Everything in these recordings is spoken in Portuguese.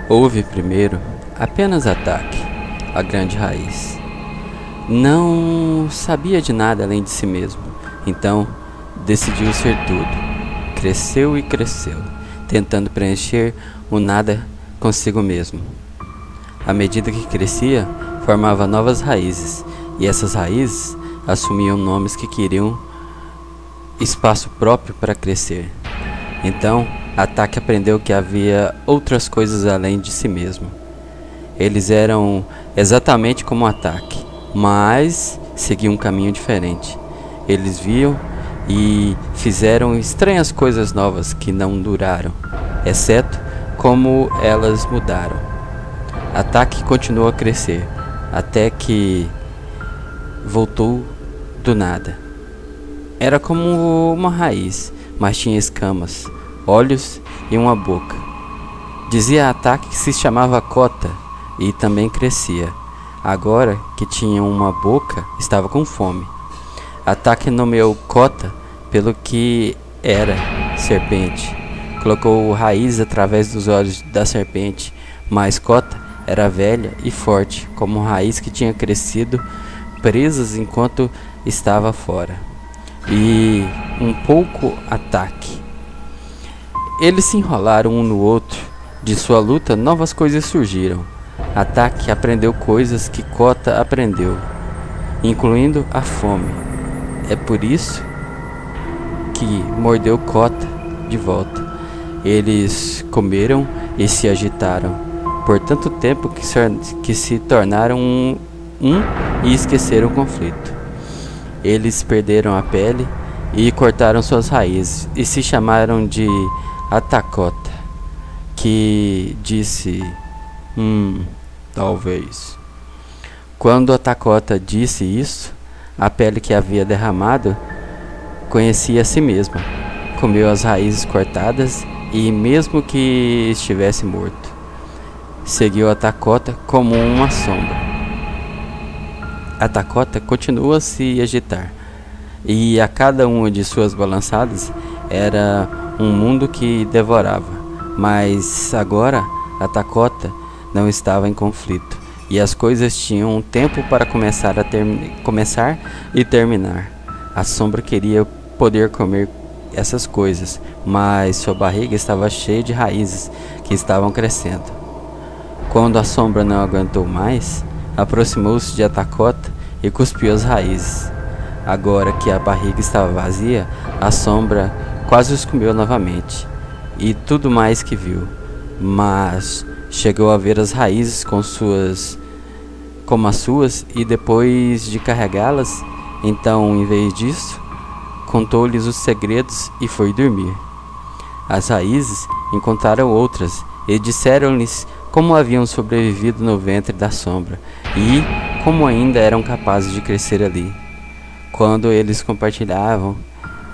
Houve primeiro apenas Ataque, a grande raiz. Não sabia de nada além de si mesmo, então decidiu ser tudo. Cresceu e cresceu, tentando preencher o nada consigo mesmo. À medida que crescia, formava novas raízes, e essas raízes assumiam nomes que queriam espaço próprio para crescer. Então, Ataque aprendeu que havia outras coisas além de si mesmo. Eles eram exatamente como Ataque, mas seguiam um caminho diferente. Eles viam e fizeram estranhas coisas novas que não duraram, exceto como elas mudaram. Ataque continuou a crescer, até que voltou do nada. Era como uma raiz, mas tinha escamas, olhos e uma boca. Dizia a Ataque que se chamava Cota e também crescia. Agora que tinha uma boca, estava com fome. Ataque nomeou Cota pelo que era serpente. Colocou raiz através dos olhos da serpente, mas Cota era velha e forte, como raiz que tinha crescido presas enquanto estava fora. E um pouco Ataque. Eles se enrolaram um no outro. De sua luta, novas coisas surgiram. Ataque aprendeu coisas que Cota aprendeu, incluindo a fome. É por isso que mordeu Cota de volta. Eles comeram e se agitaram por tanto tempo que se tornaram um e esqueceram o conflito. Eles perderam a pele e cortaram suas raízes e se chamaram de Atacota, que disse, talvez. Quando Atacota disse isso, a pele que havia derramado conhecia a si mesma, comeu as raízes cortadas e, mesmo que estivesse morto, seguiu Atacota como uma sombra. Atacota continuou a se agitar, e a cada uma de suas balançadas era um mundo que devorava. Mas agora Atacota não estava em conflito, e as coisas tinham um tempo para começar e terminar. A sombra queria poder comer essas coisas, mas sua barriga estava cheia de raízes que estavam crescendo. Quando a sombra não aguentou mais, aproximou-se de Atacota e cuspiu as raízes. Agora que a barriga estava vazia, a sombra quase os comeu novamente, e tudo mais que viu. Mas chegou a ver as raízes como as suas, e depois de carregá-las, então, em vez disso, contou-lhes os segredos e foi dormir. As raízes encontraram outras e disseram-lhes como haviam sobrevivido no ventre da sombra e como ainda eram capazes de crescer ali. Quando eles compartilhavam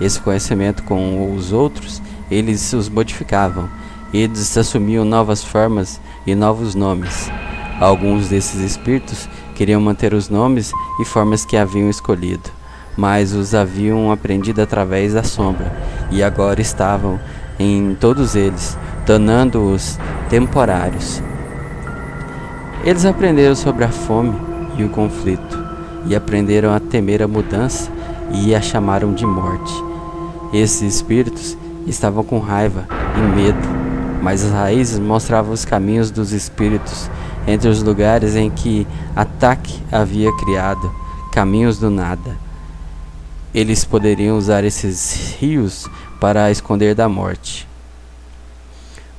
esse conhecimento com os outros, eles os modificavam. Eles assumiam novas formas e novos nomes. Alguns desses espíritos queriam manter os nomes e formas que haviam escolhido, mas os haviam aprendido através da sombra, e agora estavam em todos eles, tornando-os temporários. Eles aprenderam sobre a fome e o conflito, e aprenderam a temer a mudança e a chamaram de morte. Esses espíritos estavam com raiva e medo, mas as raízes mostravam os caminhos dos espíritos entre os lugares em que Ataque havia criado, caminhos do nada. Eles poderiam usar esses rios para esconder da morte.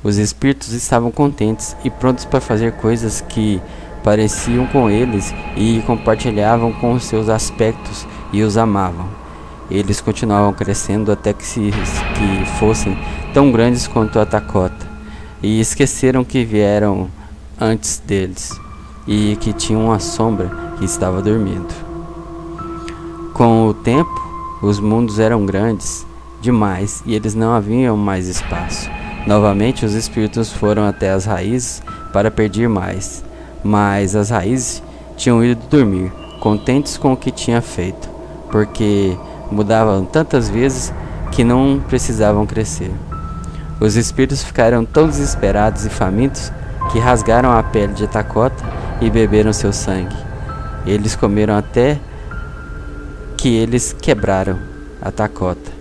Os espíritos estavam contentes e prontos para fazer coisas que pareciam com eles e compartilhavam com os seus aspectos e os amavam. Eles continuavam crescendo até que fossem tão grandes quanto a Tacota, e esqueceram que vieram antes deles e que tinham uma sombra que estava dormindo. Com o tempo, os mundos eram grandes demais e eles não haviam mais espaço. Novamente, os espíritos foram até as raízes para pedir mais, mas as raízes tinham ido dormir, contentes com o que tinha feito, porque mudavam tantas vezes que não precisavam crescer. Os espíritos ficaram tão desesperados e famintos que rasgaram a pele de Takota e beberam seu sangue. Eles comeram até que eles quebraram a Takota.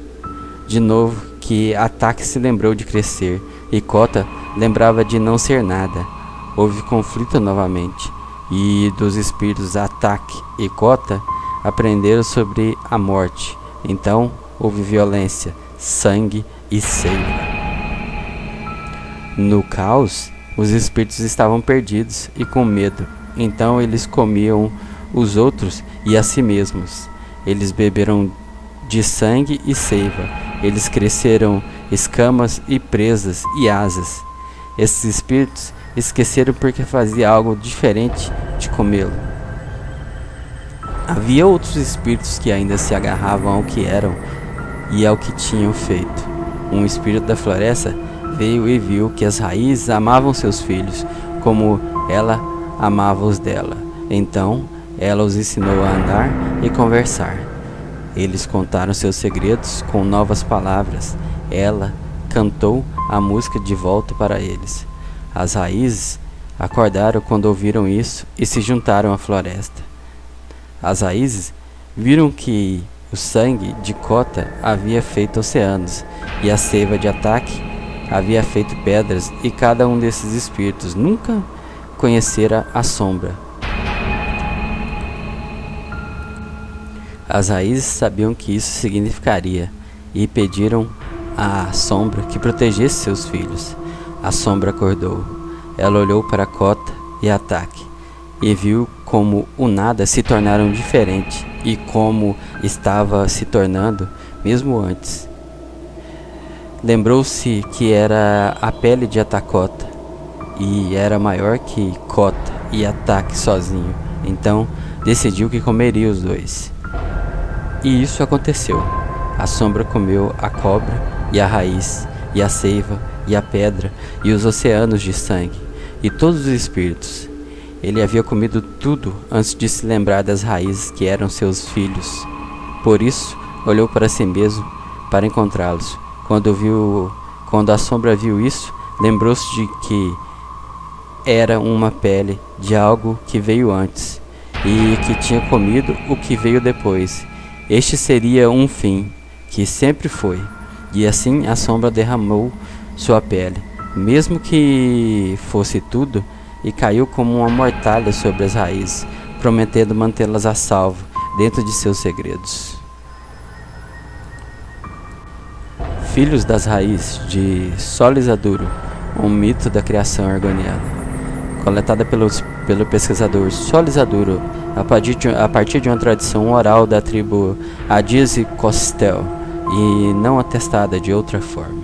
De novo que Ataque se lembrou de crescer e Kota lembrava de não ser nada. Houve conflito novamente e dos espíritos Ataque e Kota aprenderam sobre a morte. Então houve violência, sangue e seiva. No caos, os espíritos estavam perdidos e com medo. Então eles comiam os outros e a si mesmos. Eles beberam de sangue e seiva. Eles cresceram escamas e presas e asas. Esses espíritos esqueceram porque fazia algo diferente de comê-lo. Havia outros espíritos que ainda se agarravam ao que eram e ao que tinham feito. Um espírito da floresta veio e viu que as raízes amavam seus filhos como ela amava os dela. Então ela os ensinou a andar e conversar. Eles contaram seus segredos com novas palavras. Ela cantou a música de volta para eles. As raízes acordaram quando ouviram isso e se juntaram à floresta. As raízes viram que o sangue de Kota havia feito oceanos e a seiva de Ataque havia feito pedras, e cada um desses espíritos nunca conhecera a sombra. As raízes sabiam que isso significaria e pediram à sombra que protegesse seus filhos. A sombra acordou. Ela olhou para Kota e Ataque e viu como o nada se tornaram diferente e como estava se tornando mesmo antes. Lembrou-se que era a pele de Atakota e era maior que Kota e Ataque sozinho. Então decidiu que comeria os dois. E isso aconteceu. A sombra comeu a cobra e a raiz e a seiva e a pedra e os oceanos de sangue e todos os espíritos. Ele havia comido tudo antes de se lembrar das raízes que eram seus filhos. Por isso, olhou para si mesmo para encontrá-los. Quando a sombra viu isso, lembrou-se de que era uma pele de algo que veio antes e que tinha comido o que veio depois. Este seria um fim, que sempre foi. E assim a sombra derramou sua pele, mesmo que fosse tudo, e caiu como uma mortalha sobre as raízes, prometendo mantê-las a salvo dentro de seus segredos. Filhos das Raízes, de Solizaduro, um mito da criação argoniana. Coletada pelo pesquisador Solizaduro a partir de uma tradição oral da tribo Adise Costel e não atestada de outra forma.